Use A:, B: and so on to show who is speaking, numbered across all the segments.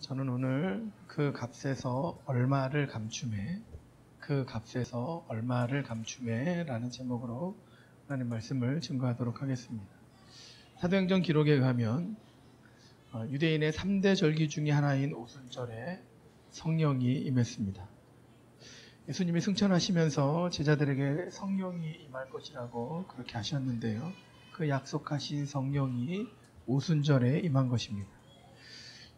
A: 저는 오늘 그 값에서 얼마를 감춤해, 그 값에서 얼마를 감춤해 라는 제목으로 하나님 말씀을 증거하도록 하겠습니다. 사도행전 기록에 의하면 유대인의 3대 절기 중에 하나인 오순절에 성령이 임했습니다. 예수님이 승천하시면서 제자들에게 성령이 임할 것이라고 그렇게 하셨는데요. 그 약속하신 성령이 오순절에 임한 것입니다.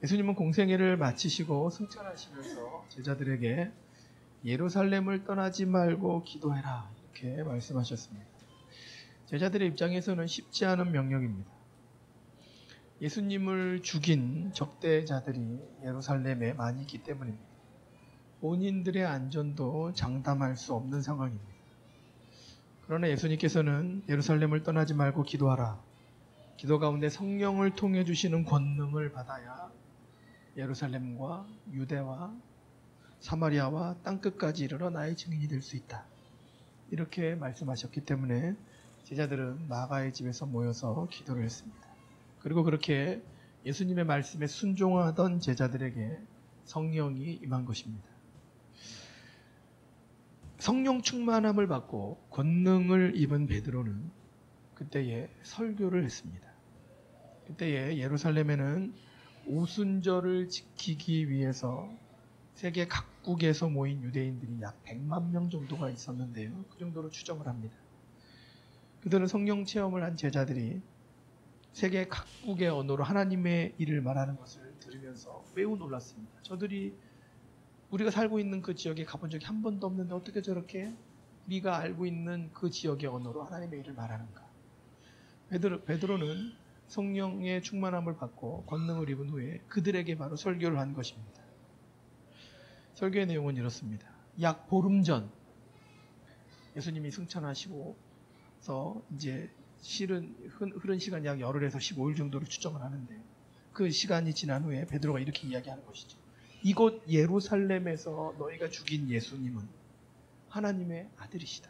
A: 예수님은 공생애를 마치시고 승천하시면서 제자들에게 예루살렘을 떠나지 말고 기도해라 이렇게 말씀하셨습니다. 제자들의 입장에서는 쉽지 않은 명령입니다. 예수님을 죽인 적대자들이 예루살렘에 많이 있기 때문입니다. 본인들의 안전도 장담할 수 없는 상황입니다. 그러나 예수님께서는 예루살렘을 떠나지 말고 기도하라. 기도 가운데 성령을 통해 주시는 권능을 받아야 예루살렘과 유대와 사마리아와 땅끝까지 이르러 나의 증인이 될 수 있다. 이렇게 말씀하셨기 때문에 제자들은 마가의 집에서 모여서 기도를 했습니다. 그리고 그렇게 예수님의 말씀에 순종하던 제자들에게 성령이 임한 것입니다. 성령 충만함을 받고 권능을 입은 베드로는 그때에 설교를 했습니다. 그때에 예루살렘에는 오순절을 지키기 위해서 세계 각국에서 모인 유대인들이 약 100만 명 정도가 있었는데요. 그 정도로 추정을 합니다. 그들은 성령 체험을 한 제자들이 세계 각국의 언어로 하나님의 일을 말하는 것을 들으면서 매우 놀랐습니다. 저들이 우리가 살고 있는 그 지역에 가본 적이 한 번도 없는데 어떻게 저렇게 우리가 알고 있는 그 지역의 언어로 하나님의 일을 말하는가. 베드로는 성령의 충만함을 받고 권능을 입은 후에 그들에게 바로 설교를 한 것입니다. 설교의 내용은 이렇습니다. 약 보름 전 예수님이 승천하시고서 이제 실은 흐른 시간이 약 열흘에서 15일 정도로 추정을 하는데요. 그 시간이 지난 후에 베드로가 이렇게 이야기하는 것이죠. 이곳 예루살렘에서 너희가 죽인 예수님은 하나님의 아들이시다.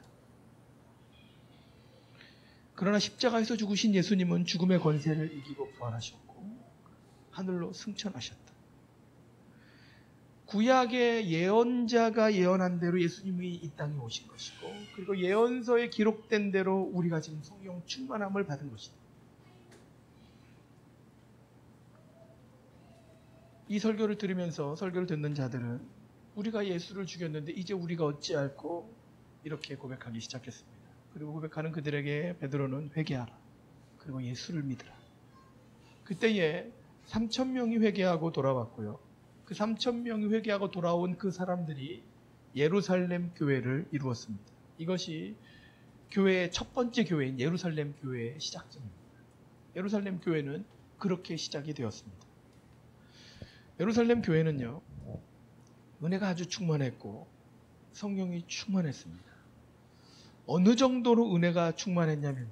A: 그러나 십자가에서 죽으신 예수님은 죽음의 권세를 이기고 부활하셨고 하늘로 승천하셨다. 구약의 예언자가 예언한 대로 예수님이 이 땅에 오신 것이고 그리고 예언서에 기록된 대로 우리가 지금 성령 충만함을 받은 것이다. 이 설교를 들으면서 설교를 듣는 자들은 우리가 예수를 죽였는데 이제 우리가 어찌할꼬 이렇게 고백하기 시작했습니다. 그리고 고백하는 그들에게 베드로는 회개하라. 그리고 예수를 믿으라. 그때에 3,000명이 회개하고 돌아왔고요. 그 3,000명이 회개하고 돌아온 그 사람들이 예루살렘 교회를 이루었습니다. 이것이 교회의 첫 번째 교회인 예루살렘 교회의 시작점입니다. 예루살렘 교회는 그렇게 시작이 되었습니다. 예루살렘 교회는요, 은혜가 아주 충만했고 성령이 충만했습니다. 어느 정도로 은혜가 충만했냐면요,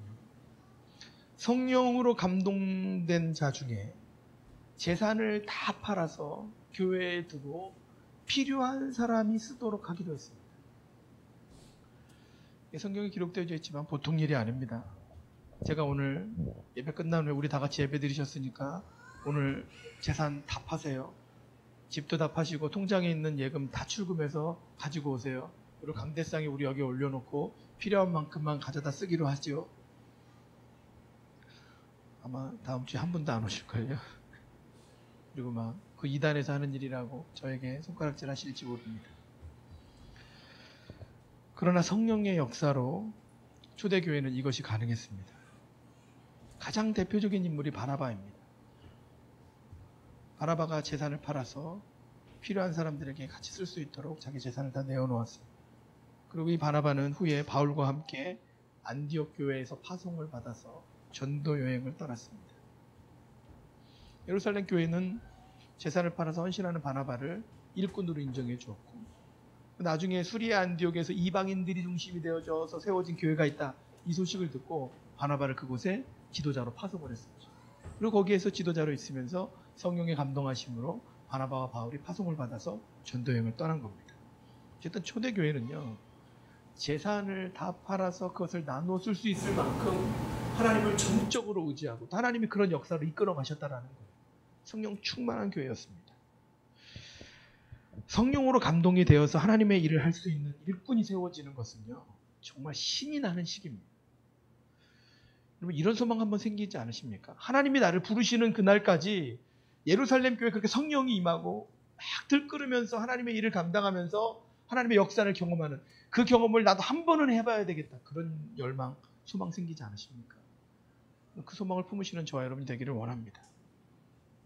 A: 성령으로 감동된 자 중에 재산을 다 팔아서 교회에 두고 필요한 사람이 쓰도록 하기도 했습니다. 성경에 기록되어 있지만 보통 일이 아닙니다. 제가 오늘 예배 끝난 후에 우리 다 같이 예배 드리셨으니까 오늘 재산 다 파세요. 집도 다 파시고 통장에 있는 예금 다 출금해서 가지고 오세요. 그리고 강대상에 우리 여기 올려놓고 필요한 만큼만 가져다 쓰기로 하죠. 아마 다음 주에 한 분도 안 오실걸요. 그리고 막 그 이단에서 하는 일이라고 저에게 손가락질 하실지 모릅니다. 그러나 성령의 역사로 초대교회는 이것이 가능했습니다. 가장 대표적인 인물이 바나바입니다. 바나바가 재산을 팔아서 필요한 사람들에게 같이 쓸 수 있도록 자기 재산을 다 내어놓았습니다. 그리고 이 바나바는 후에 바울과 함께 안디옥 교회에서 파송을 받아서 전도 여행을 떠났습니다. 예루살렘 교회는 재산을 팔아서 헌신하는 바나바를 일꾼으로 인정해 주었고, 나중에 수리아 안디옥에서 이방인들이 중심이 되어져서 세워진 교회가 있다, 이 소식을 듣고 바나바를 그곳에 지도자로 파송을 했었죠. 그리고 거기에서 지도자로 있으면서 성령의 감동하심으로 바나바와 바울이 파송을 받아서 전도 여행을 떠난 겁니다. 어쨌든 초대교회는요, 재산을 다 팔아서 그것을 나눠 쓸 수 있을 만큼 하나님을 전적으로 의지하고 하나님이 그런 역사를 이끌어 가셨다라는 거예요. 성령 충만한 교회였습니다. 성령으로 감동이 되어서 하나님의 일을 할 수 있는 일꾼이 세워지는 것은요, 정말 신이 나는 시기입니다. 여러분, 이런 소망 한번 생기지 않으십니까? 하나님이 나를 부르시는 그날까지 예루살렘 교회 그렇게 성령이 임하고 막 들끓으면서 하나님의 일을 감당하면서 하나님의 역사를 경험하는 그 경험을 나도 한 번은 해봐야 되겠다. 그런 열망, 소망 생기지 않으십니까? 그 소망을 품으시는 저와 여러분이 되기를 원합니다.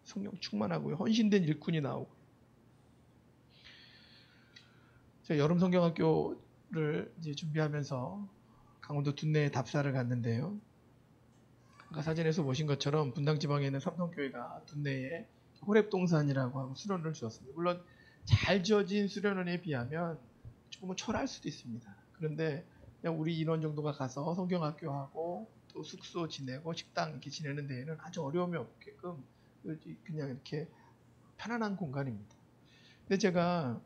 A: 성령 충만하고요, 헌신된 일꾼이 나오고. 제가 여름 성경학교를 이제 준비하면서 강원도 둔내에 답사를 갔는데요. 아까 사진에서 보신 것처럼 분당 지방에 있는 삼성교회가 둔내에 호랩동산이라고 하고 수련을 주었습니다. 물론 잘 지어진 수련원에 비하면 조금은 초라할 수도 있습니다. 그런데 그냥 우리 인원 정도가 가서 성경학교하고 또 숙소 지내고 식당 이렇게 지내는 데에는 아주 어려움이 없게끔 그냥 이렇게 편안한 공간입니다. 근데 제가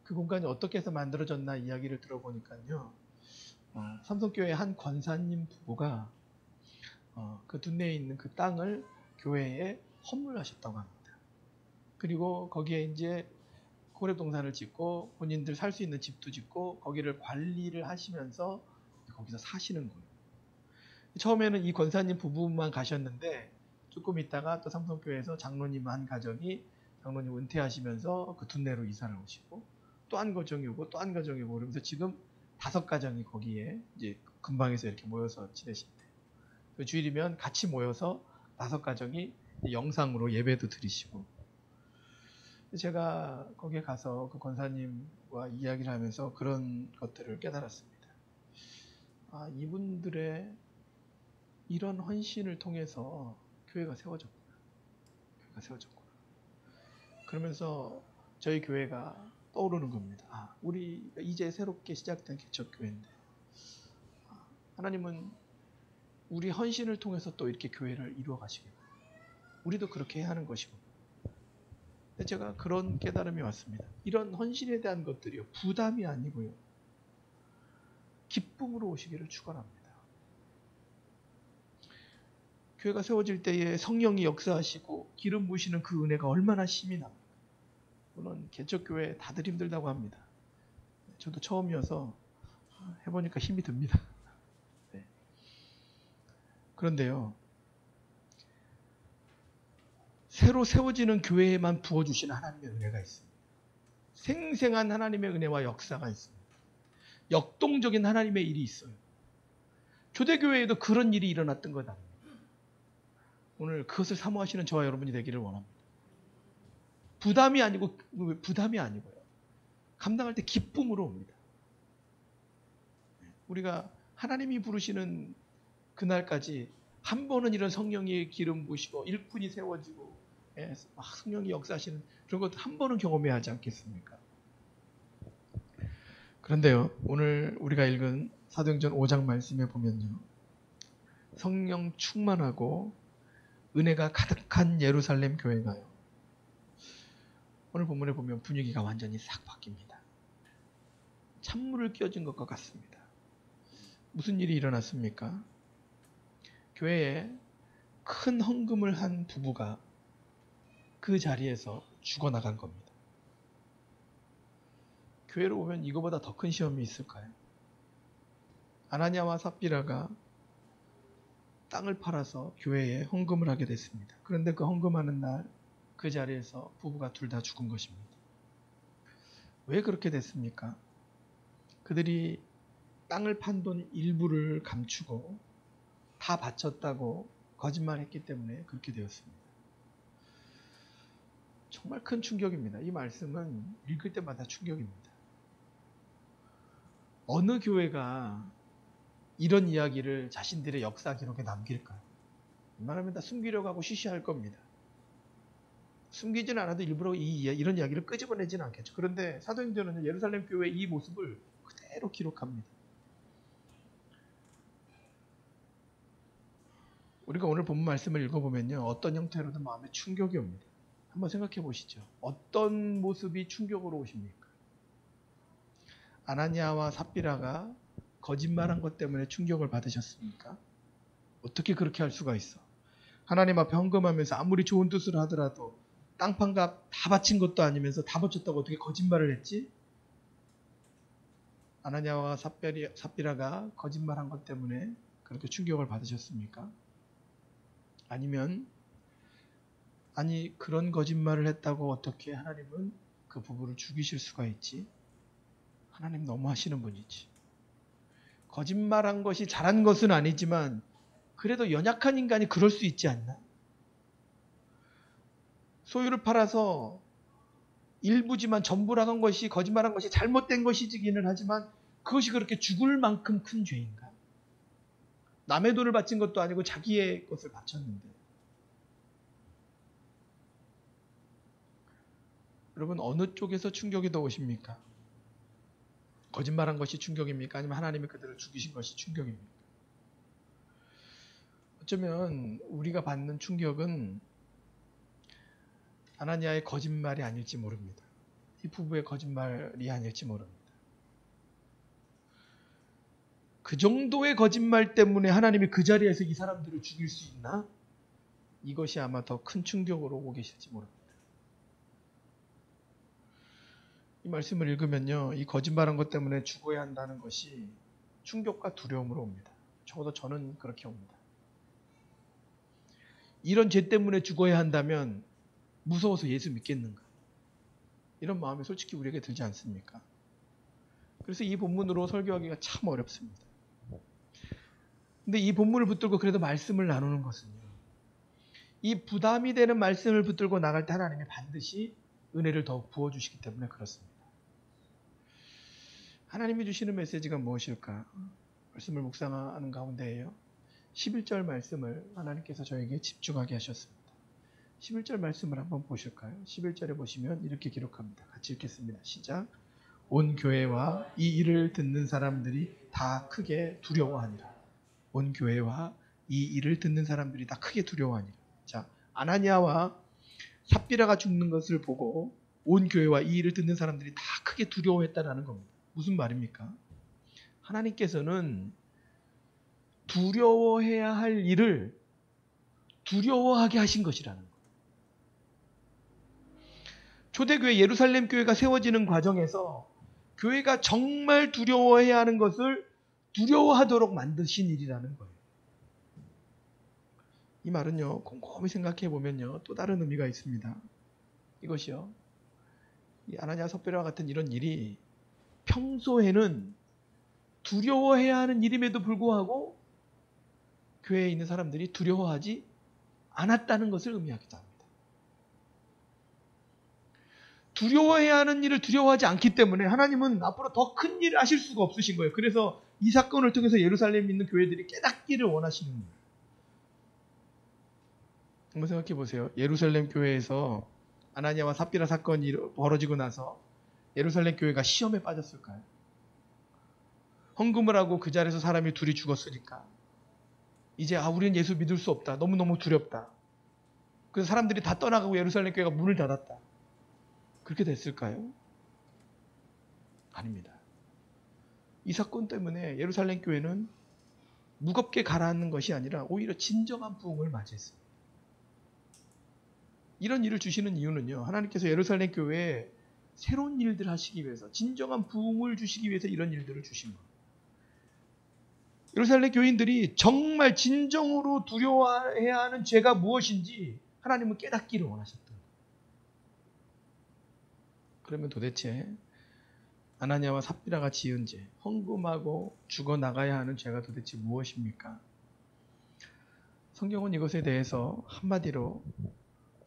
A: 그 공간이 어떻게 해서 만들어졌나 이야기를 들어보니까요, 삼성교회 한 권사님 부부가 그 둔내에 있는 그 땅을 교회에 헌물하셨다고 합니다. 그리고 거기에 이제 호랩동산을 짓고 본인들 살 수 있는 집도 짓고 거기를 관리를 하시면서 거기서 사시는 거예요. 처음에는 이 권사님 부부만 가셨는데 조금 있다가 또 삼성교회에서 장로님 한 가정이 장로님 은퇴하시면서 그 둔내로 이사를 오시고 또 한 가정이 오고 또 한 가정이 오고 그러면서 지금 5가정이 거기에 이제 근방에서 이렇게 모여서 지내신대요. 그 주일이면 같이 모여서 5가정이 영상으로 예배도 드리시고, 제가 거기에 가서 그 권사님과 이야기를 하면서 그런 것들을 깨달았습니다. 이분들의 이런 헌신을 통해서 교회가 세워졌구나. 그러면서 저희 교회가 떠오르는 겁니다. 우리 이제 새롭게 시작된 개척교회인데 하나님은 우리 헌신을 통해서 또 이렇게 교회를 이루어 가시겠구나. 우리도 그렇게 해야 하는 것이고. 제가 그런 깨달음이 왔습니다. 이런 헌신에 대한 것들이요, 부담이 아니고요, 기쁨으로 오시기를 축원합니다. 교회가 세워질 때에 성령이 역사하시고 기름 부으시는 그 은혜가 얼마나 힘이 납니까? 물론 개척교회 다들 힘들다고 합니다. 저도 처음이어서 해보니까 힘이 듭니다. 네. 그런데요, 새로 세워지는 교회에만 부어주시는 하나님의 은혜가 있습니다. 생생한 하나님의 은혜와 역사가 있습니다. 역동적인 하나님의 일이 있어요. 초대교회에도 그런 일이 일어났던 것 아닙니까? 오늘 그것을 사모하시는 저와 여러분이 되기를 원합니다. 부담이 아니고요. 감당할 때 기쁨으로 옵니다. 우리가 하나님이 부르시는 그날까지 한 번은 이런 성령의 기름 부으시고 일꾼이 세워지고 성령이 역사하시는 그런 것도 한 번은 경험해야 하지 않겠습니까? 그런데요, 오늘 우리가 읽은 사도행전 5장 말씀에 보면요, 성령 충만하고 은혜가 가득한 예루살렘 교회가요, 오늘 본문에 보면 분위기가 완전히 싹 바뀝니다. 찬물을 끼얹은 것과 같습니다. 무슨 일이 일어났습니까? 교회에 큰 헌금을 한 부부가 그 자리에서 죽어나간 겁니다. 교회로 오면 이거보다 더 큰 시험이 있을까요? 아나니아와 삽비라가 땅을 팔아서 교회에 헌금을 하게 됐습니다. 그런데 그 헌금하는 날 그 자리에서 부부가 둘 다 죽은 것입니다. 왜 그렇게 됐습니까? 그들이 땅을 판 돈 일부를 감추고 다 바쳤다고 거짓말했기 때문에 그렇게 되었습니다. 정말 큰 충격입니다. 이 말씀은 읽을 때마다 충격입니다. 어느 교회가 이런 이야기를 자신들의 역사 기록에 남길까요? 웬만하면 다 숨기려고 하고 쉬쉬할 겁니다. 숨기지는 않아도 일부러 이런 이야기를 끄집어내지는 않겠죠. 그런데 사도행전은 예루살렘 교회의 이 모습을 그대로 기록합니다. 우리가 오늘 본문 말씀을 읽어보면요, 어떤 형태로든 마음에 충격이 옵니다. 한번 생각해 보시죠. 어떤 모습이 충격으로 오십니까? 아나니아와 삽비라가 거짓말한 것 때문에 충격을 받으셨습니까? 어떻게 그렇게 할 수가 있어? 하나님 앞에 헌금하면서 아무리 좋은 뜻을 하더라도 땅판값 다 바친 것도 아니면서 다 바쳤다고 어떻게 거짓말을 했지? 아나니아와 삽비라가 거짓말한 것 때문에 그렇게 충격을 받으셨습니까? 아니면 아니 그런 거짓말을 했다고 어떻게 하나님은 그 부부를 죽이실 수가 있지? 하나님 너무 하시는 분이지. 거짓말한 것이 잘한 것은 아니지만 그래도 연약한 인간이 그럴 수 있지 않나? 소유를 팔아서 일부지만 전부라는 것이 거짓말한 것이 잘못된 것이기는 하지만 그것이 그렇게 죽을 만큼 큰 죄인가? 남의 돈을 바친 것도 아니고 자기의 것을 바쳤는데. 여러분 어느 쪽에서 충격이 더 오십니까? 거짓말한 것이 충격입니까? 아니면 하나님이 그들을 죽이신 것이 충격입니까? 어쩌면 우리가 받는 충격은 아나니아의 거짓말이 아닐지 모릅니다. 이 부부의 거짓말이 아닐지 모릅니다. 그 정도의 거짓말 때문에 하나님이 그 자리에서 이 사람들을 죽일 수 있나? 이것이 아마 더 큰 충격으로 오고 계실지 모릅니다. 이 말씀을 읽으면요, 이 거짓말한 것 때문에 죽어야 한다는 것이 충격과 두려움으로 옵니다. 적어도 저는 그렇게 옵니다. 이런 죄 때문에 죽어야 한다면 무서워서 예수 믿겠는가? 이런 마음이 솔직히 우리에게 들지 않습니까? 그래서 이 본문으로 설교하기가 참 어렵습니다. 근데 이 본문을 붙들고 그래도 말씀을 나누는 것은요, 이 부담이 되는 말씀을 붙들고 나갈 때 하나님이 반드시 은혜를 더욱 부어주시기 때문에 그렇습니다. 하나님이 주시는 메시지가 무엇일까? 말씀을 묵상하는 가운데에요, 11절 말씀을 하나님께서 저에게 집중하게 하셨습니다. 11절 말씀을 한번 보실까요? 11절에 보시면 이렇게 기록합니다. 같이 읽겠습니다. 시작. 온 교회와 이 일을 듣는 사람들이 다 크게 두려워하니라. 온 교회와 이 일을 듣는 사람들이 다 크게 두려워하니라. 자, 아나니아와 삽비라가 죽는 것을 보고 온 교회와 이 일을 듣는 사람들이 다 크게 두려워했다라는 겁니다. 무슨 말입니까? 하나님께서는 두려워해야 할 일을 두려워하게 하신 것이라는 거예요. 초대교회 예루살렘 교회가 세워지는 과정에서 교회가 정말 두려워해야 하는 것을 두려워하도록 만드신 일이라는 거예요. 이 말은요, 곰곰이 생각해 보면요, 또 다른 의미가 있습니다. 이것이요, 이 아나니아 삽비라와 같은 이런 일이 평소에는 두려워해야 하는 일임에도 불구하고 교회에 있는 사람들이 두려워하지 않았다는 것을 의미하기도 합니다. 두려워해야 하는 일을 두려워하지 않기 때문에 하나님은 앞으로 더 큰 일을 하실 수가 없으신 거예요. 그래서 이 사건을 통해서 예루살렘에 있는 교회들이 깨닫기를 원하시는 거예요. 한번 생각해 보세요. 예루살렘 교회에서 아나니아와 삽비라 사건이 벌어지고 나서 예루살렘 교회가 시험에 빠졌을까요? 헌금을 하고 그 자리에서 사람이 둘이 죽었으니까 이제 우리는 예수 믿을 수 없다. 너무너무 두렵다. 그래서 사람들이 다 떠나가고 예루살렘 교회가 문을 닫았다. 그렇게 됐을까요? 아닙니다. 이 사건 때문에 예루살렘 교회는 무겁게 가라앉는 것이 아니라 오히려 진정한 부흥을 맞이했습니다. 이런 일을 주시는 이유는요, 하나님께서 예루살렘 교회에 새로운 일들을 하시기 위해서, 진정한 부흥을 주시기 위해서 이런 일들을 주신 거예요. 예루살렘 교인들이 정말 진정으로 두려워해야 하는 죄가 무엇인지 하나님은 깨닫기를 원하셨던 거예요. 그러면 도대체 아나니아와 삽비라가 지은 죄, 헌금하고 죽어나가야 하는 죄가 도대체 무엇입니까? 성경은 이것에 대해서 한마디로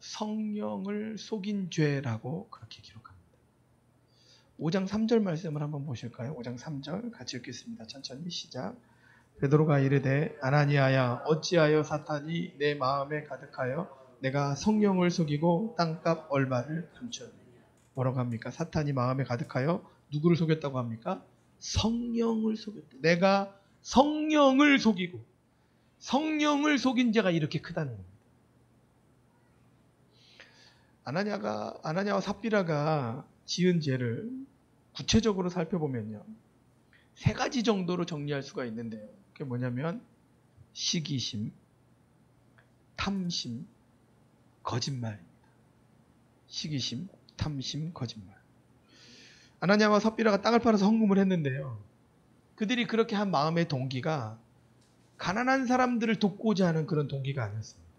A: 성령을 속인 죄라고 그렇게 기록합니다. 5장 3절 말씀을 한번 보실까요? 5장 3절 같이 읽겠습니다. 천천히 시작. 베드로가 이르되 아나니아야 어찌하여 사탄이 내 마음에 가득하여 내가 성령을 속이고 땅값 얼마를 감추었느냐. 뭐라고 합니까? 사탄이 마음에 가득하여 누구를 속였다고 합니까? 성령을 속였다. 내가 성령을 속이고, 성령을 속인 죄가 이렇게 크다는 겁니다. 아나니아와 삽비라가 지은 죄를 구체적으로 살펴보면요, 세 가지 정도로 정리할 수가 있는데요. 그게 뭐냐면 시기심, 탐심, 거짓말입니다. 시기심, 탐심, 거짓말. 아나니아와 삽비라가 땅을 팔아서 헌금을 했는데요. 그들이 그렇게 한 마음의 동기가 가난한 사람들을 돕고자 하는 그런 동기가 아니었습니다.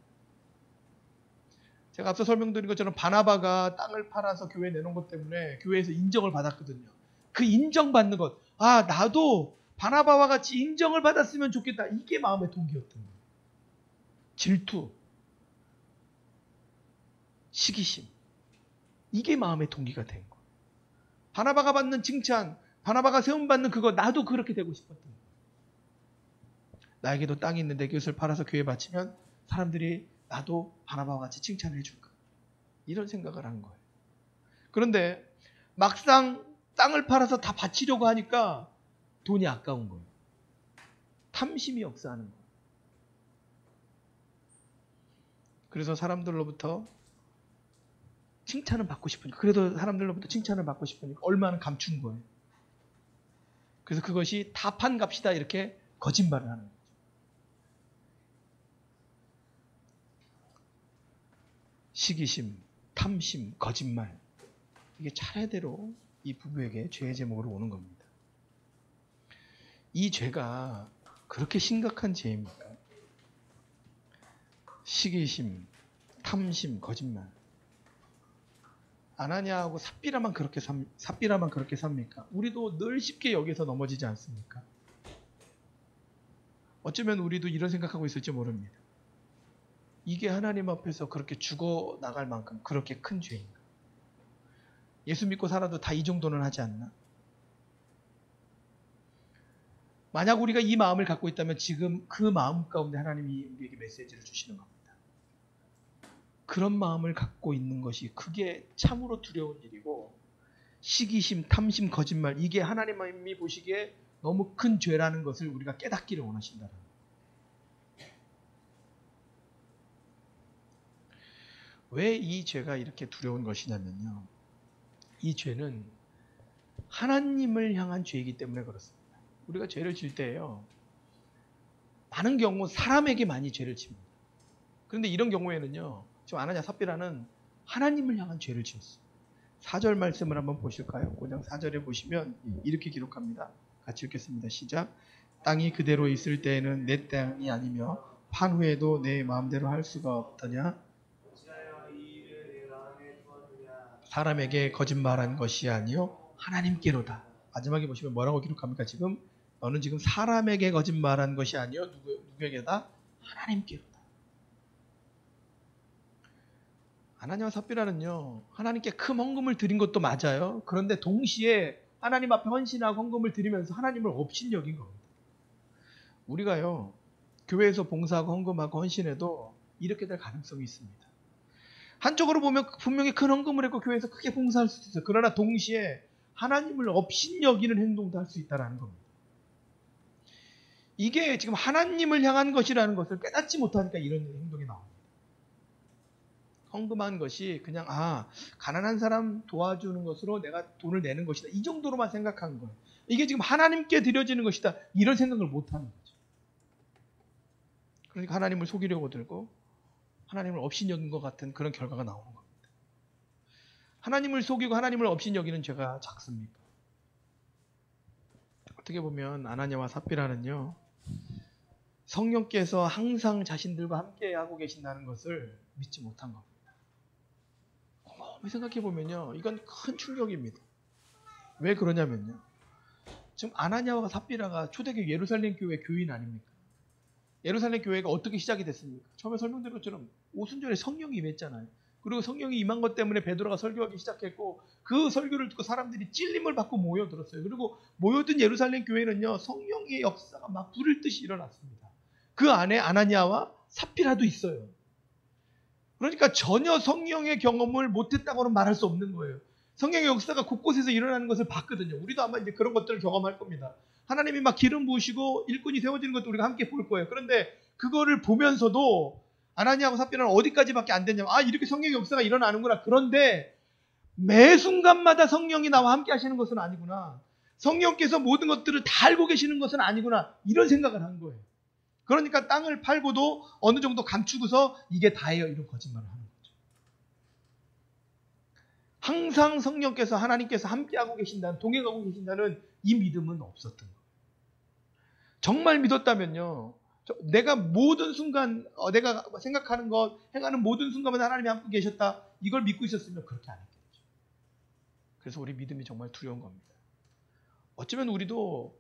A: 제가 앞서 설명드린 것처럼 바나바가 땅을 팔아서 교회에 내놓은 것 때문에 교회에서 인정을 받았거든요. 그 인정받는 것, 아 나도 바나바와 같이 인정을 받았으면 좋겠다. 이게 마음의 동기였던 거예요. 질투, 시기심, 이게 마음의 동기가 된 거예요. 바나바가 받는 칭찬, 바나바가 세움받는 그거, 나도 그렇게 되고 싶었던 거예요. 나에게도 땅이 있는데 그것을 팔아서 교회에 바치면 사람들이 나도 바나바와 같이 칭찬을 해줄까, 이런 생각을 한 거예요. 그런데 막상 땅을 팔아서 다 바치려고 하니까 돈이 아까운 거예요. 탐심이 역사하는 거예요. 그래서 사람들로부터 칭찬을 받고 싶으니까, 그래도 사람들로부터 칭찬을 받고 싶으니까 얼마나 감춘 거예요. 그래서 그것이 다 판 값이다, 이렇게 거짓말을 하는 거예요. 시기심, 탐심, 거짓말, 이게 차례대로 이 부부에게 죄의 제목으로 오는 겁니다. 이 죄가 그렇게 심각한 죄입니까? 시기심, 탐심, 거짓말. 아나니아하고 삽비라만 그렇게 삽니까? 우리도 늘 쉽게 여기서 넘어지지 않습니까? 어쩌면 우리도 이런 생각하고 있을지 모릅니다. 이게 하나님 앞에서 그렇게 죽어 나갈 만큼 그렇게 큰 죄인가? 예수 믿고 살아도 다 이 정도는 하지 않나? 만약 우리가 이 마음을 갖고 있다면 지금 그 마음 가운데 하나님이 우리에게 메시지를 주시는 겁니다. 그런 마음을 갖고 있는 것이 그게 참으로 두려운 일이고, 시기심, 탐심, 거짓말, 이게 하나님이 보시기에 너무 큰 죄라는 것을 우리가 깨닫기를 원하신다는 거예요. 왜 이 죄가 이렇게 두려운 것이냐면요, 이 죄는 하나님을 향한 죄이기 때문에 그렇습니다. 우리가 죄를 질 때요, 많은 경우 사람에게 많이 죄를 칩니다. 그런데 이런 경우에는요, 지금 아나니아 삽비라는 하나님을 향한 죄를 지었어요. 4절 말씀을 한번 보실까요? 5장 4절에 보시면 이렇게 기록합니다. 같이 읽겠습니다. 시작. 땅이 그대로 있을 때에는 내 땅이 아니며 판 후에도 내 마음대로 할 수가 없더냐? 사람에게 거짓말한 것이 아니요 하나님께로다. 마지막에 보시면 뭐라고 기록합니까? 지금 너는 지금 사람에게 거짓말한 것이 아니요 누구에게다? 하나님께로다. 아나니아와 삽비라는요, 하나님께 큰 헌금을 드린 것도 맞아요. 그런데 동시에 하나님 앞에 헌신하고 헌금을 드리면서 하나님을 업신여긴 겁니다. 우리가요, 교회에서 봉사하고 헌금하고 헌신해도 이렇게 될 가능성이 있습니다. 한쪽으로 보면 분명히 큰 헌금을 했고 교회에서 크게 봉사할 수도 있어요. 그러나 동시에 하나님을 업신여기는 행동도 할 수 있다는 겁니다. 이게 지금 하나님을 향한 것이라는 것을 깨닫지 못하니까 이런 행동이 나옵니다. 헌금한 것이 그냥 가난한 사람 도와주는 것으로 내가 돈을 내는 것이다, 이 정도로만 생각한 거예요. 이게 지금 하나님께 드려지는 것이다, 이런 생각을 못하는 거죠. 그러니까 하나님을 속이려고 들고 하나님을 업신여긴 것 같은 그런 결과가 나오는 겁니다. 하나님을 속이고 하나님을 업신여기는 죄가 작습니까? 어떻게 보면 아나니아와 삽비라는요, 성령께서 항상 자신들과 함께 하고 계신다는 것을 믿지 못한 겁니다. 곰곰이 생각해 보면요, 이건 큰 충격입니다. 왜 그러냐면요, 지금 아나니아와 삽비라가 초대교회 예루살렘 교회 교인 아닙니까? 예루살렘 교회가 어떻게 시작이 됐습니까? 처음에 설명드린 것처럼 오순절에 성령이 임했잖아요. 그리고 성령이 임한 것 때문에 베드로가 설교하기 시작했고, 그 설교를 듣고 사람들이 찔림을 받고 모여들었어요. 그리고 모여든 예루살렘 교회는요, 성령의 역사가 막 불을 듯이 일어났습니다. 그 안에 아나니아와 삽비라도 있어요. 그러니까 전혀 성령의 경험을 못했다고는 말할 수 없는 거예요. 성령의 역사가 곳곳에서 일어나는 것을 봤거든요. 우리도 아마 이제 그런 것들을 경험할 겁니다. 하나님이 막 기름 부으시고 일꾼이 세워지는 것도 우리가 함께 볼 거예요. 그런데 그거를 보면서도 아나니아하고 삽비라는 어디까지밖에 안 됐냐면, 이렇게 성령의 역사가 일어나는구나. 그런데 매 순간마다 성령이 나와 함께 하시는 것은 아니구나. 성령께서 모든 것들을 다 알고 계시는 것은 아니구나. 이런 생각을 한 거예요. 그러니까 땅을 팔고도 어느 정도 감추고서 이게 다예요, 이런 거짓말을 하는 거죠. 항상 성령께서 하나님께서 함께하고 계신다는, 동행하고 계신다는 이 믿음은 없었던 거예요. 정말 믿었다면요, 내가 모든 순간 내가 생각하는 것, 행하는 모든 순간마다 하나님이 함께 계셨다, 이걸 믿고 있었으면 그렇게 안 했겠죠. 그래서 우리 믿음이 정말 두려운 겁니다. 어쩌면 우리도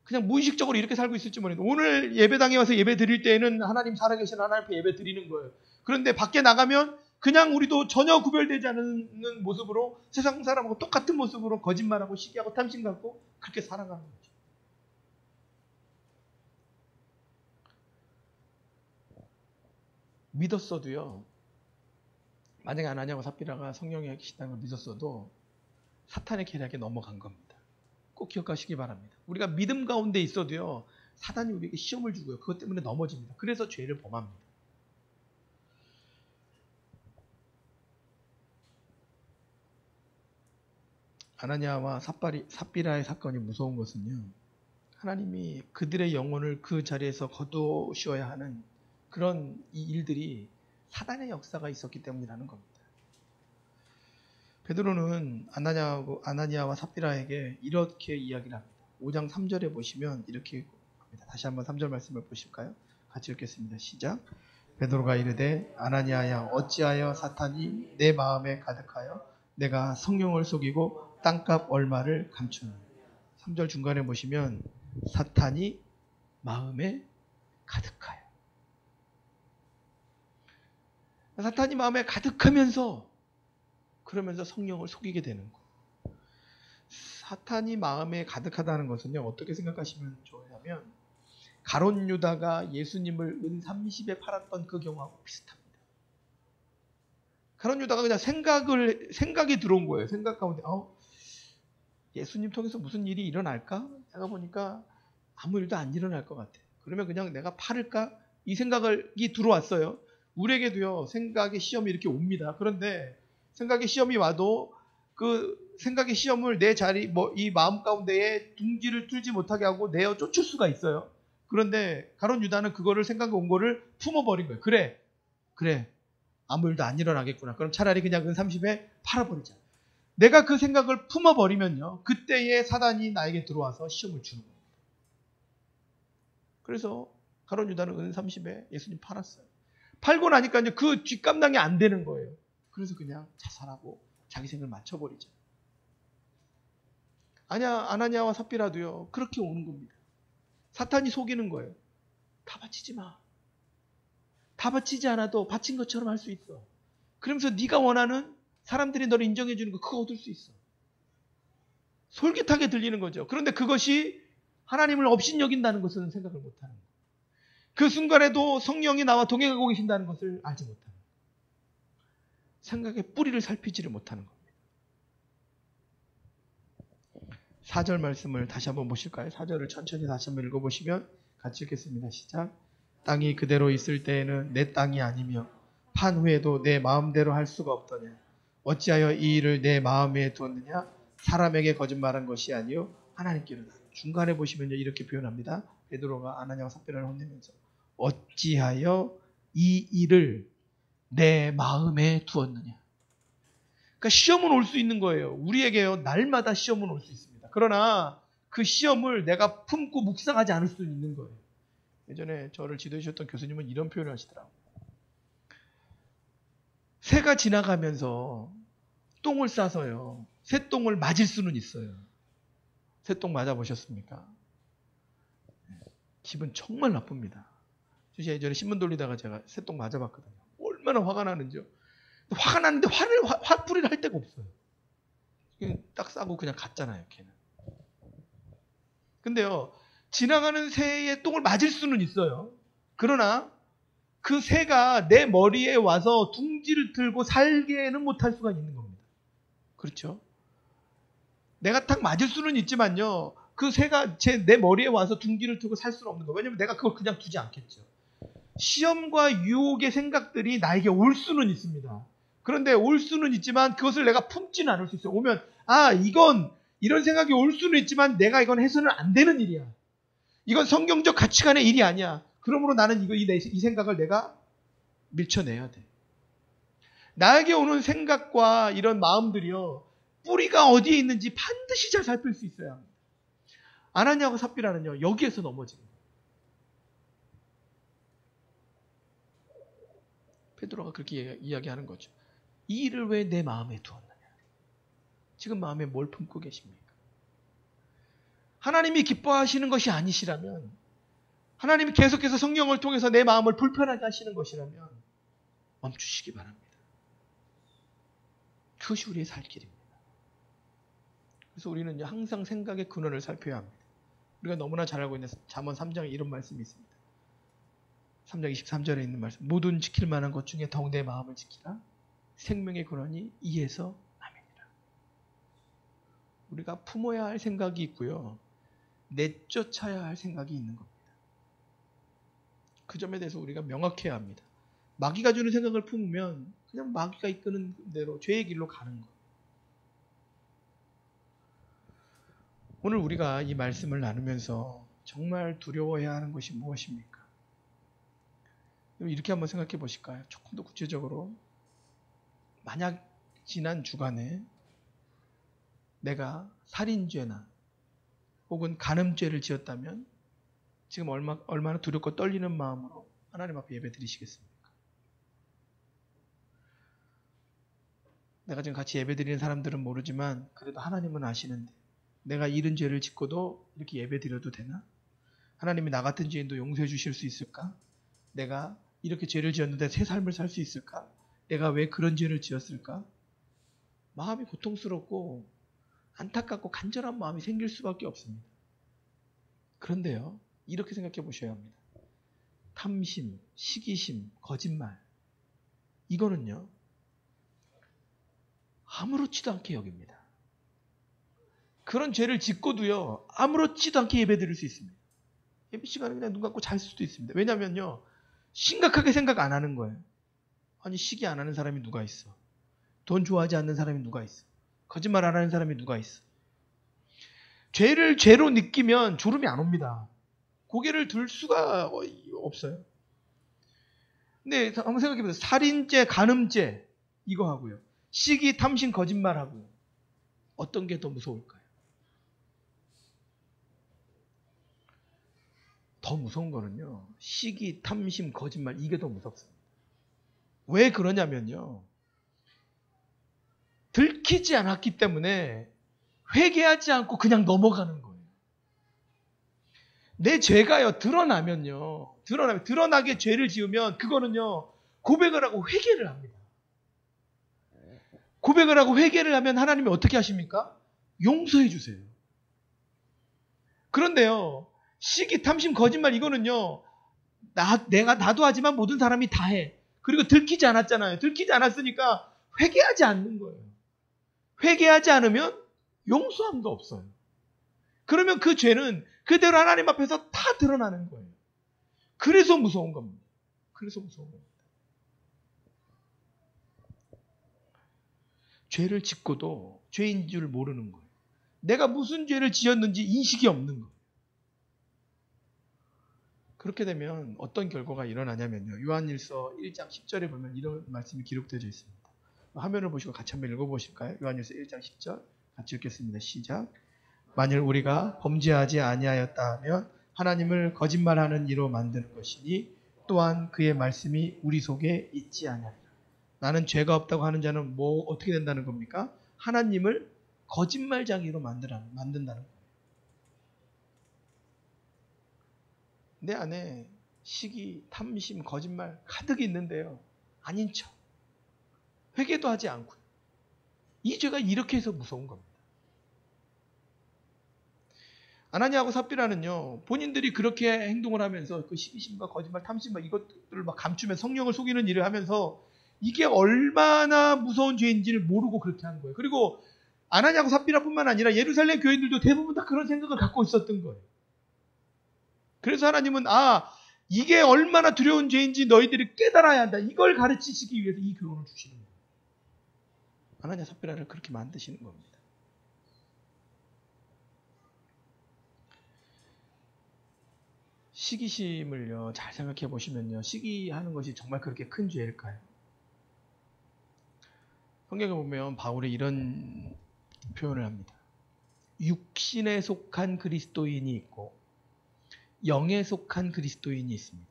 A: 그냥 무의식적으로 이렇게 살고 있을지 모르겠는데, 오늘 예배당에 와서 예배 드릴 때에는 하나님 살아계신 하나님 앞에 예배 드리는 거예요. 그런데 밖에 나가면 그냥 우리도 전혀 구별되지 않는 모습으로, 세상 사람하고 똑같은 모습으로 거짓말하고 시기하고 탐심 갖고 그렇게 살아가는 거죠. 믿었어도요, 만약에 아나니아와 삽비라가 성령이 계시다는 걸 믿었어도 사탄의 계략에 넘어간 겁니다. 꼭 기억하시기 바랍니다. 우리가 믿음 가운데 있어도요, 사단이 우리에게 시험을 주고요, 그것 때문에 넘어집니다. 그래서 죄를 범합니다. 아나니아와 삽비라의 사건이 무서운 것은요, 하나님이 그들의 영혼을 그 자리에서 거두셔야 하는 그런 이 일들이 사단의 역사가 있었기 때문이라는 겁니다. 베드로는 아나니아와 삽비라에게 이렇게 이야기를 합니다. 5장 3절에 보시면 이렇게 합니다. 다시 한번 3절 말씀을 보실까요? 같이 읽겠습니다. 시작. 베드로가 이르되 아나니아야, 어찌하여 사탄이 내 마음에 가득하여 내가 성령을 속이고 땅값 얼마를 감추느냐. 3절 중간에 보시면 사탄이 마음에 가득하여, 사탄이 마음에 가득하면서 그러면서 성령을 속이게 되는 거. 사탄이 마음에 가득하다는 것은요, 어떻게 생각하시면 좋냐면 가롯 유다가 예수님을 은 30에 팔았던 그 경우하고 비슷합니다. 가롯 유다가 그냥 생각이 들어온 거예요. 생각 가운데 예수님 통해서 무슨 일이 일어날까? 내가 보니까 아무 일도 안 일어날 것 같아. 그러면 그냥 내가 팔을까? 이 생각이 들어왔어요. 우리에게도요, 생각의 시험이 이렇게 옵니다. 그런데 생각의 시험이 와도 그 생각의 시험을 내 자리, 이 마음 가운데에 둥지를 뚫지 못하게 하고 내어 쫓을 수가 있어요. 그런데 가롯 유다는 그거를 생각이 온 거를 품어버린 거예요. 그래. 아무 일도 안 일어나겠구나. 그럼 차라리 그냥 그 30에 팔아버리자. 내가 그 생각을 품어버리면요, 그때에 사단이 나에게 들어와서 시험을 주는 겁니다. 그래서 가롯 유다는 은 30에 예수님 팔았어요. 팔고 나니까 이제 그 뒷감당이 안 되는 거예요. 그래서 그냥 자살하고 자기 생을 마쳐버리죠. 아나니아와 삽비라도요, 그렇게 오는 겁니다. 사탄이 속이는 거예요. 다 바치지 마. 다 바치지 않아도 바친 것처럼 할 수 있어. 그러면서 네가 원하는, 사람들이 너를 인정해 주는 거, 그거 얻을 수 있어. 솔깃하게 들리는 거죠. 그런데 그것이 하나님을 업신여긴다는 것은 생각을 못하는 거예요. 그 순간에도 성령이 나와 동행하고 계신다는 것을 알지 못하는 거예요. 생각의 뿌리를 살피지를 못하는 겁니다. 4절 말씀을 다시 한번 보실까요? 4절을 천천히 다시 한번 읽어보시면 같이 읽겠습니다. 시작. 땅이 그대로 있을 때에는 내 땅이 아니며 판 후에도 내 마음대로 할 수가 없더냐. 어찌하여 이 일을 내 마음에 두었느냐. 사람에게 거짓말한 것이 아니요 하나님께로다. 중간에 보시면요, 이렇게 표현합니다. 베드로가 아나니아와 삽비라를 혼내면서 어찌하여 이 일을 내 마음에 두었느냐. 그러니까 시험은 올 수 있는 거예요. 우리에게요, 날마다 시험은 올 수 있습니다. 그러나 그 시험을 내가 품고 묵상하지 않을 수 있는 거예요. 예전에 저를 지도해 주셨던 교수님은 이런 표현을 하시더라고요. 새가 지나가면서 똥을 싸서요, 새똥을 맞을 수는 있어요. 새똥 맞아보셨습니까? 기분 정말 나쁩니다. 제가 예전에 신문 돌리다가 제가 새똥 맞아봤거든요. 얼마나 화가 나는지요. 화가 나는데 화풀이를 할 데가 없어요. 딱 싸고 그냥 갔잖아요, 걔는. 근데요, 지나가는 새의 똥을 맞을 수는 있어요. 그러나 그 새가 내 머리에 와서 둥지를 틀고 살게는 못할 수가 있는 겁니다. 그렇죠? 내가 딱 맞을 수는 있지만요, 그 새가 내 머리에 와서 둥지를 틀고 살 수는 없는 거예요. 왜냐면 내가 그걸 그냥 두지 않겠죠. 시험과 유혹의 생각들이 나에게 올 수는 있습니다. 그런데 올 수는 있지만 그것을 내가 품지는 않을 수 있어요. 오면 이런 생각이 올 수는 있지만 내가 이건 해서는 안 되는 일이야. 이건 성경적 가치관의 일이 아니야. 그러므로 나는 이 생각을 내가 밀쳐내야 돼. 나에게 오는 생각과 이런 마음들이요, 뿌리가 어디에 있는지 반드시 잘 살필 수 있어야 합니다. 아나니아와 삽비라는요, 여기에서 넘어지는 거예요. 베드로가 그렇게 이야기하는 거죠. 이 일을 왜 내 마음에 두었느냐? 지금 마음에 뭘 품고 계십니까? 하나님이 기뻐하시는 것이 아니시라면, 하나님이 계속해서 성령을 통해서 내 마음을 불편하게 하시는 것이라면 멈추시기 바랍니다. 그것이 우리의 살 길입니다. 그래서 우리는 항상 생각의 근원을 살펴야 합니다. 우리가 너무나 잘 알고 있는 잠언 3장에 이런 말씀이 있습니다. 3장 23절에 있는 말씀. 모든 지킬 만한 것 중에 더욱 내 마음을 지키라. 생명의 근원이 이에서 남이니라. 우리가 품어야 할 생각이 있고요, 내쫓아야 할 생각이 있는 겁니다. 그 점에 대해서 우리가 명확해야 합니다. 마귀가 주는 생각을 품으면 그냥 마귀가 이끄는 대로 죄의 길로 가는 거예요. 오늘 우리가 이 말씀을 나누면서 정말 두려워해야 하는 것이 무엇입니까? 이렇게 한번 생각해 보실까요? 조금 더 구체적으로, 만약 지난 주간에 내가 살인죄나 혹은 간음죄를 지었다면 지금 얼마나 두렵고 떨리는 마음으로 하나님 앞에 예배 드리시겠습니까? 내가 지금 같이 예배 드리는 사람들은 모르지만 그래도 하나님은 아시는데, 내가 이런 죄를 짓고도 이렇게 예배 드려도 되나? 하나님이 나 같은 죄인도 용서해 주실 수 있을까? 내가 이렇게 죄를 지었는데 새 삶을 살 수 있을까? 내가 왜 그런 죄를 지었을까? 마음이 고통스럽고 안타깝고 간절한 마음이 생길 수밖에 없습니다. 그런데요, 이렇게 생각해 보셔야 합니다. 탐심, 시기심, 거짓말, 이거는요, 아무렇지도 않게 여깁니다. 그런 죄를 짓고도요, 아무렇지도 않게 예배 드릴 수 있습니다. 예배 시간에 그냥 눈 감고 잘 수도 있습니다. 왜냐면요, 심각하게 생각 안 하는 거예요. 아니, 시기 안 하는 사람이 누가 있어? 돈 좋아하지 않는 사람이 누가 있어? 거짓말 안 하는 사람이 누가 있어? 죄를 죄로 느끼면 졸음이 안 옵니다. 고개를 들 수가 없어요. 근데 한번 생각해보세요. 살인죄, 간음죄, 이거 하고요, 시기, 탐심, 거짓말 하고요, 어떤 게 더 무서울까요? 더 무서운 거는요, 시기, 탐심, 거짓말, 이게 더 무섭습니다. 왜 그러냐면요, 들키지 않았기 때문에 회개하지 않고 그냥 넘어가는 거예요. 내 죄가요, 드러나게 죄를 지으면 그거는요, 고백을 하고 회개를 합니다. 고백을 하고 회개를 하면 하나님이 어떻게 하십니까? 용서해 주세요. 그런데요, 시기, 탐심, 거짓말, 이거는요, 나도 하지만 모든 사람이 다 해. 그리고 들키지 않았잖아요. 들키지 않았으니까 회개하지 않는 거예요. 회개하지 않으면 용서함도 없어요. 그러면 그 죄는 그대로 하나님 앞에서 다 드러나는 거예요. 그래서 무서운 겁니다. 그래서 무서운 겁니다. 죄를 짓고도 죄인 줄 모르는 거예요. 내가 무슨 죄를 지었는지 인식이 없는 거예요. 그렇게 되면 어떤 결과가 일어나냐면요, 요한일서 1장 10절에 보면 이런 말씀이 기록되어 있습니다. 화면을 보시고 같이 한번 읽어보실까요? 요한일서 1장 10절 같이 읽겠습니다. 시작. 만일 우리가 범죄하지 아니하였다 하면 하나님을 거짓말하는 이로 만드는 것이니 또한 그의 말씀이 우리 속에 있지 아니하리라. 나는 죄가 없다고 하는 자는 어떻게 된다는 겁니까? 하나님을 거짓말쟁이로 만든다는 거예요. 내 안에 시기, 탐심, 거짓말 가득 있는데요, 아닌 척, 회개도 하지 않고요. 이 죄가 이렇게 해서 무서운 겁니다. 아나니아하고 삽비라는요, 본인들이 그렇게 행동을 하면서 그 시기심과 거짓말, 탐심, 이것들을 막 감추면 성령을 속이는 일을 하면서 이게 얼마나 무서운 죄인지를 모르고 그렇게 하는 거예요. 그리고 아나니아하고 삽비라뿐만 아니라 예루살렘 교인들도 대부분 다 그런 생각을 갖고 있었던 거예요. 그래서 하나님은 이게 얼마나 두려운 죄인지 너희들이 깨달아야 한다, 이걸 가르치시기 위해서 이 교훈을 주시는 거예요. 아나니아 삽비라를 그렇게 만드시는 겁니다. 시기심을요, 잘 생각해 보시면요, 시기하는 것이 정말 그렇게 큰 죄일까요? 성경에 보면 바울이 이런 표현을 합니다. 육신에 속한 그리스도인이 있고 영에 속한 그리스도인이 있습니다.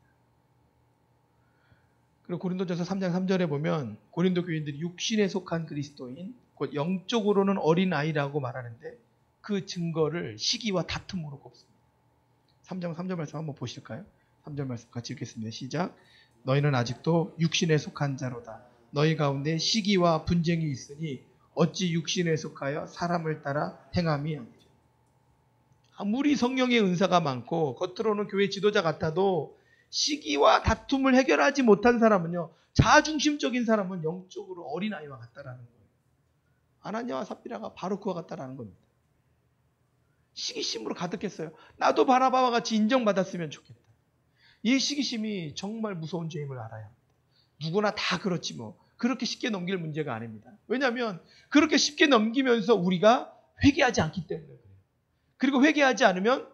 A: 그리고 고린도전서 3장 3절에 보면 고린도 교인들이 육신에 속한 그리스도인, 곧 영적으로는 어린아이라고 말하는데 그 증거를 시기와 다툼으로 꼽습니다. 3장 3절 말씀 한번 보실까요? 3절 말씀 같이 읽겠습니다. 시작. 너희는 아직도 육신에 속한 자로다. 너희 가운데 시기와 분쟁이 있으니 어찌 육신에 속하여 사람을 따라 행함이 아니죠. 아무리 성령의 은사가 많고 겉으로는 교회 지도자 같아도 시기와 다툼을 해결하지 못한 사람은요, 자아중심적인 사람은 영적으로 어린아이와 같다라는 거예요. 아나니아와 삽비라가 바로 그와 같다라는 겁니다. 시기심으로 가득했어요. 나도 바나바와 같이 인정받았으면 좋겠다. 이 시기심이 정말 무서운 죄임을 알아야 합니다. 누구나 다 그렇지 뭐. 그렇게 쉽게 넘길 문제가 아닙니다. 왜냐하면 그렇게 쉽게 넘기면서 우리가 회개하지 않기 때문에 그래요. 그리고 회개하지 않으면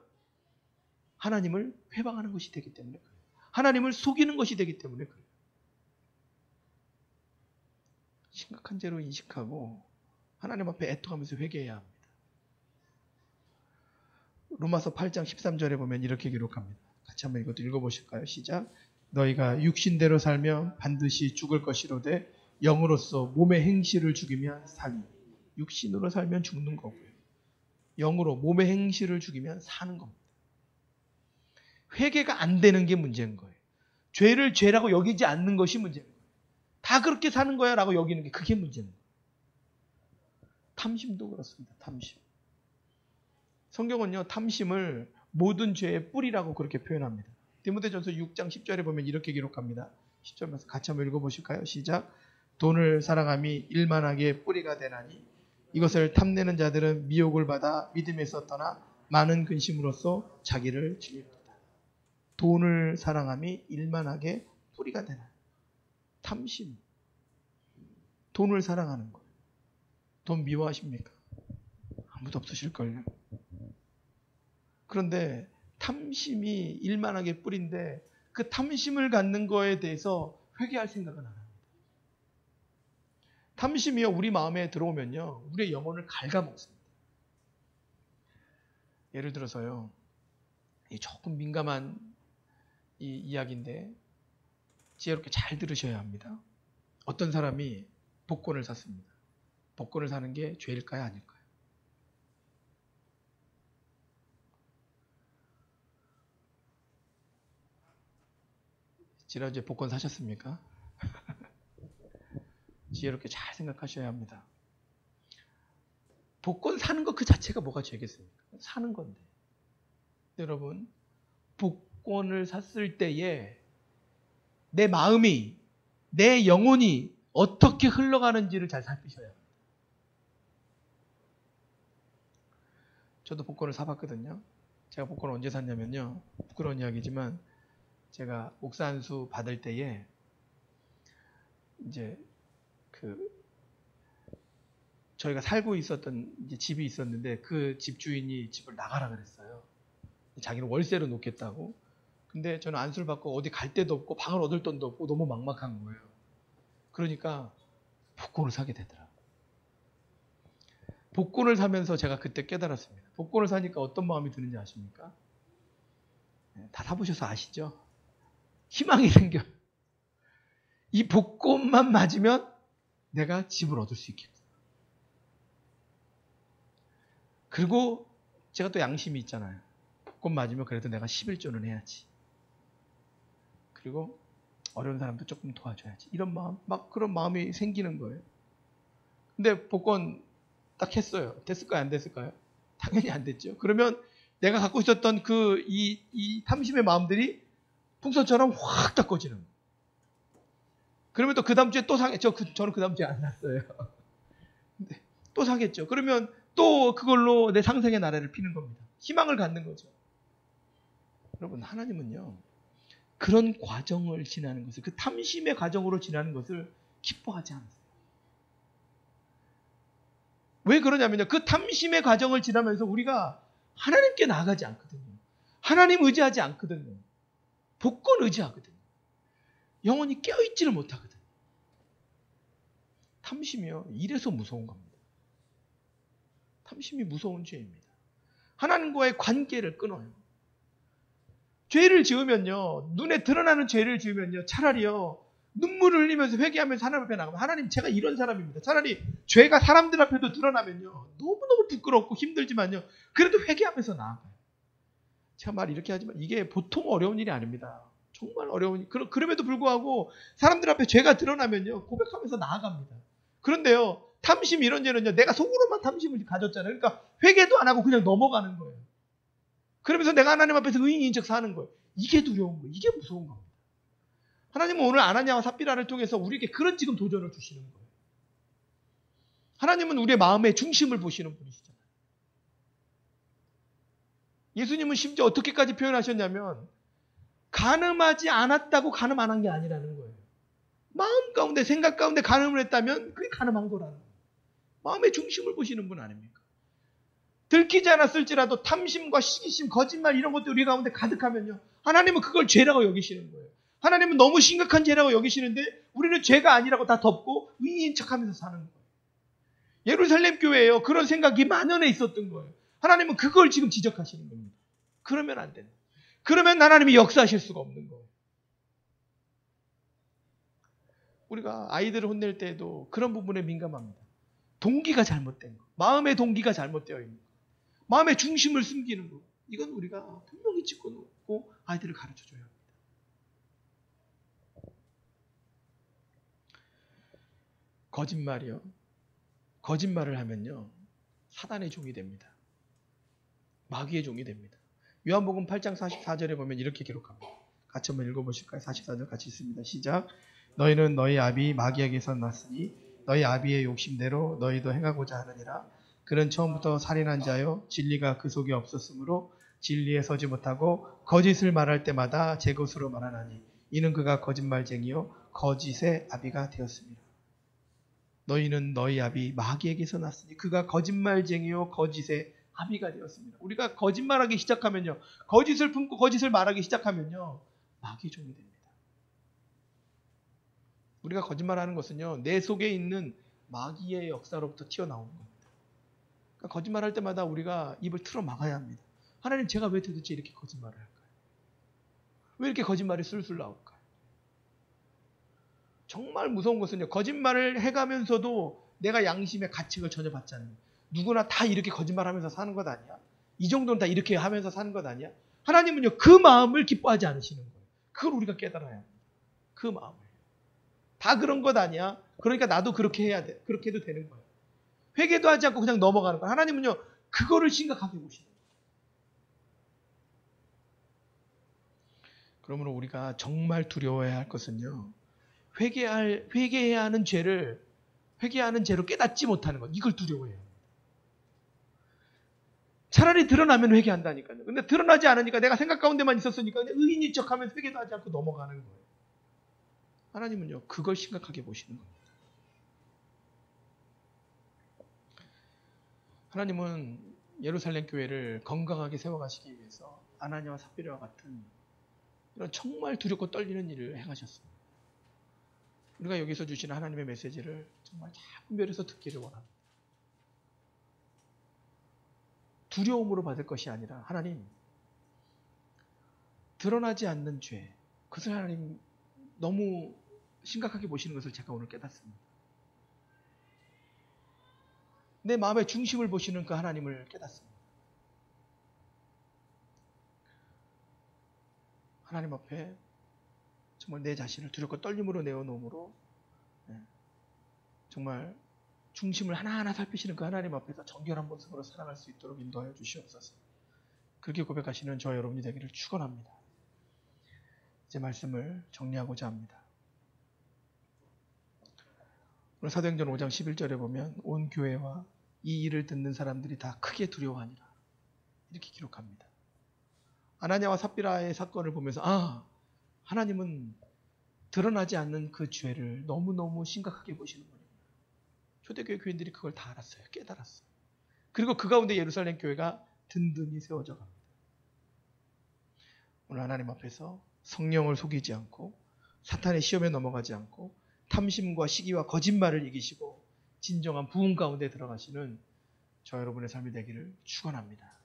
A: 하나님을 회방하는 것이 되기 때문에 그래요. 하나님을 속이는 것이 되기 때문에 그래요. 심각한 죄로 인식하고 하나님 앞에 애통하면서 회개해야 합니다. 로마서 8장 13절에 보면 이렇게 기록합니다. 같이 한번 이것도 읽어보실까요? 시작. 너희가 육신대로 살면 반드시 죽을 것이로되 영으로서 몸의 행실을 죽이면 사니. 육신으로 살면 죽는 거고요. 영으로 몸의 행실을 죽이면 사는 겁니다. 회개가 안 되는 게 문제인 거예요. 죄를 죄라고 여기지 않는 것이 문제인 거예요. 다 그렇게 사는 거야 라고 여기는 게 그게 문제인 거예요. 탐심도 그렇습니다. 탐심. 성경은요, 탐심을 모든 죄의 뿌리라고 그렇게 표현합니다. 디모데전서 6장 10절에 보면 이렇게 기록합니다. 10절에서 같이 한번 읽어보실까요? 시작. 돈을 사랑함이 일만하게 뿌리가 되나니 이것을 탐내는 자들은 미혹을 받아 믿음에서 떠나 많은 근심으로써 자기를 죽입니다. 돈을 사랑함이 일만하게 뿌리가 되나니. 탐심. 돈을 사랑하는 거예요. 돈 미워하십니까? 아무도 없으실걸요. 그런데 탐심이 일만하게 뿌린데 그 탐심을 갖는 거에 대해서 회개할 생각은 안 합니다. 탐심이요, 우리 마음에 들어오면요, 우리의 영혼을 갉아먹습니다. 예를 들어서요, 조금 민감한 이 이야기인데 지혜롭게 잘 들으셔야 합니다. 어떤 사람이 복권을 샀습니다. 복권을 사는 게 죄일까요, 아닐까요? 지난주에 복권 사셨습니까? 지혜롭게 잘 생각하셔야 합니다. 복권 사는 것 그 자체가 뭐가 죄겠습니까? 사는 건데. 여러분, 복권을 샀을 때에 내 마음이, 내 영혼이 어떻게 흘러가는지를 잘 살피셔야 합니다. 저도 복권을 사봤거든요. 제가 복권을 언제 샀냐면요, 부끄러운 이야기지만 제가 목사 안수 받을 때에 이제 저희가 살고 있었던 이제 집이 있었는데 그 집 주인이 집을 나가라 그랬어요. 자기는 월세로 놓겠다고. 근데 저는 안수를 받고 어디 갈 데도 없고 방을 얻을 돈도 없고 너무 막막한 거예요. 그러니까 복권을 사게 되더라고요. 복권을 사면서 제가 그때 깨달았습니다. 복권을 사니까 어떤 마음이 드는지 아십니까? 다 사보셔서 아시죠? 희망이 생겨요. 이 복권만 맞으면 내가 집을 얻을 수 있겠다. 그리고 제가 또 양심이 있잖아요. 복권 맞으면 그래도 내가 11조는 해야지. 그리고 어려운 사람도 조금 도와줘야지. 이런 마음, 막 그런 마음이 생기는 거예요. 근데 복권 딱 했어요. 됐을까요? 안 됐을까요? 당연히 안 됐죠. 그러면 내가 갖고 있었던 이 탐심의 마음들이 풍선처럼 확 딱 꺼지는 거예요. 그러면 또 그 다음 주에 또 사겠죠. 저는 그 다음 주에 안 샀어요. 근데 또 사겠죠. 그러면 또 그걸로 내 상생의 나래를 피는 겁니다. 희망을 갖는 거죠. 여러분, 하나님은요, 그런 과정을 지나는 것을, 그 탐심의 과정으로 지나는 것을 기뻐하지 않으세요. 왜 그러냐면요, 그 탐심의 과정을 지나면서 우리가 하나님께 나아가지 않거든요. 하나님 의지하지 않거든요. 복권 의지하거든요. 영혼이 깨어있지를 못하거든요. 탐심이요. 이래서 무서운 겁니다. 탐심이 무서운 죄입니다. 하나님과의 관계를 끊어요. 죄를 지으면요, 눈에 드러나는 죄를 지으면요, 차라리요, 눈물을 흘리면서 회개하면서 하나님 앞에 나가면, 하나님, 제가 이런 사람입니다. 차라리 죄가 사람들 앞에도 드러나면요, 너무너무 부끄럽고 힘들지만요, 그래도 회개하면서 나아가요. 제가 말 이렇게 하지만 이게 보통 어려운 일이 아닙니다. 정말 어려운 일. 그럼에도 불구하고 사람들 앞에 죄가 드러나면요, 고백하면서 나아갑니다. 그런데요, 탐심 이런 죄는요, 내가 속으로만 탐심을 가졌잖아요. 그러니까 회개도 안 하고 그냥 넘어가는 거예요. 그러면서 내가 하나님 앞에서 의인인 척 사는 거예요. 이게 두려운 거예요. 이게 무서운 겁니다. 하나님은 오늘 아나니아와 삽비라를 통해서 우리에게 그런 지금 도전을 주시는 거예요. 하나님은 우리의 마음의 중심을 보시는 분이시잖아요. 예수님은 심지어 어떻게까지 표현하셨냐면, 간음하지 않았다고 간음 안 한 게 아니라는 거예요. 마음 가운데, 생각 가운데 간음을 했다면 그게 간음한 거라는 거예요. 마음의 중심을 보시는 분 아닙니까? 들키지 않았을지라도 탐심과 시기심, 거짓말 이런 것들이 우리 가운데 가득하면요, 하나님은 그걸 죄라고 여기시는 거예요. 하나님은 너무 심각한 죄라고 여기시는데 우리는 죄가 아니라고 다 덮고 의인인 척하면서 사는 거예요. 예루살렘 교회에요, 그런 생각이 만연해 있었던 거예요. 하나님은 그걸 지금 지적하시는 겁니다. 그러면 안 된다. 그러면 하나님이 역사하실 수가 없는 거예요. 우리가 아이들을 혼낼 때에도 그런 부분에 민감합니다. 동기가 잘못된 거. 마음의 동기가 잘못되어 있는 거. 마음의 중심을 숨기는 거. 이건 우리가 분명히 짚고 놓고 아이들을 가르쳐줘야 합니다. 거짓말이요. 거짓말을 하면요, 사단의 종이 됩니다. 마귀의 종이 됩니다. 요한복음 8장 44절에 보면 이렇게 기록합니다. 같이 한번 읽어보실까요? 44절 같이 있습니다. 시작. 너희는 너희 아비 마귀에게서 났으니 너희 아비의 욕심대로 너희도 행하고자 하느니라. 그는 처음부터 살인한 자요, 진리가 그 속에 없었으므로 진리에 서지 못하고 거짓을 말할 때마다 제 것으로 말하나니 이는 그가 거짓말쟁이요 거짓의 아비가 되었습니다. 너희는 너희 아비 마귀에게서 났으니 그가 거짓말쟁이요 거짓의 아비가 되었습니다. 우리가 거짓말하기 시작하면요, 거짓을 품고 거짓을 말하기 시작하면요, 마귀의 종이 됩니다. 우리가 거짓말하는 것은요, 내 속에 있는 마귀의 역사로부터 튀어나오는 겁니다. 그러니까 거짓말할 때마다 우리가 입을 틀어 막아야 합니다. 하나님, 제가 왜 도대체 이렇게 거짓말을 할까요? 왜 이렇게 거짓말이 술술 나올까요? 정말 무서운 것은요, 거짓말을 해가면서도 내가 양심의 가책을 전혀 받지 않는, 누구나 다 이렇게 거짓말하면서 사는 것 아니야? 이 정도는 다 이렇게 하면서 사는 것 아니야? 하나님은요, 그 마음을 기뻐하지 않으시는 거예요. 그걸 우리가 깨달아야 합니다. 그 마음을. 다 그런 것 아니야? 그러니까 나도 그렇게 해야 돼. 그렇게 해도 되는 거예요. 회개도 하지 않고 그냥 넘어가는 거예요. 하나님은요, 그거를 심각하게 보시는 거예요. 그러므로 우리가 정말 두려워해야 할 것은요, 회개해야 하는 죄를 회개하는 죄로 깨닫지 못하는 것, 이걸 두려워해요. 차라리 드러나면 회개한다니까요. 근데 드러나지 않으니까 내가 생각 가운데만 있었으니까 그냥 의인인 척하면서 회개도 하지 않고 넘어가는 거예요. 하나님은요, 그걸 심각하게 보시는 겁니다. 하나님은 예루살렘 교회를 건강하게 세워가시기 위해서 아나니아와 삽비라와 같은 이런 정말 두렵고 떨리는 일을 행하셨습니다. 우리가 여기서 주시는 하나님의 메시지를 정말 잘 분별해서 듣기를 원합니다. 두려움으로 받을 것이 아니라, 하나님, 드러나지 않는 죄, 그것을 하나님 너무 심각하게 보시는 것을 제가 오늘 깨닫습니다. 내 마음의 중심을 보시는 그 하나님을 깨닫습니다. 하나님 앞에 정말 내 자신을 두렵고 떨림으로 내어놓음으로 정말 중심을 하나하나 살피시는 그 하나님 앞에서 정결한 모습으로 살아갈 수 있도록 인도하여 주시옵소서. 그렇게 고백하시는 저 여러분이 되기를 축원합니다. 이제 말씀을 정리하고자 합니다. 오늘 사도행전 5장 11절에 보면 온 교회와 이 일을 듣는 사람들이 다 크게 두려워하니라, 이렇게 기록합니다. 아나니아와 삽비라의 사건을 보면서 하나님은 드러나지 않는 그 죄를 너무너무 심각하게 보시는구나. 초대교회 교인들이 그걸 다 알았어요. 깨달았어요. 그리고 그 가운데 예루살렘 교회가 든든히 세워져 갑니다. 오늘 하나님 앞에서 성령을 속이지 않고 사탄의 시험에 넘어가지 않고 탐심과 시기와 거짓말을 이기시고 진정한 부흥 가운데 들어가시는 저 여러분의 삶이 되기를 축원합니다.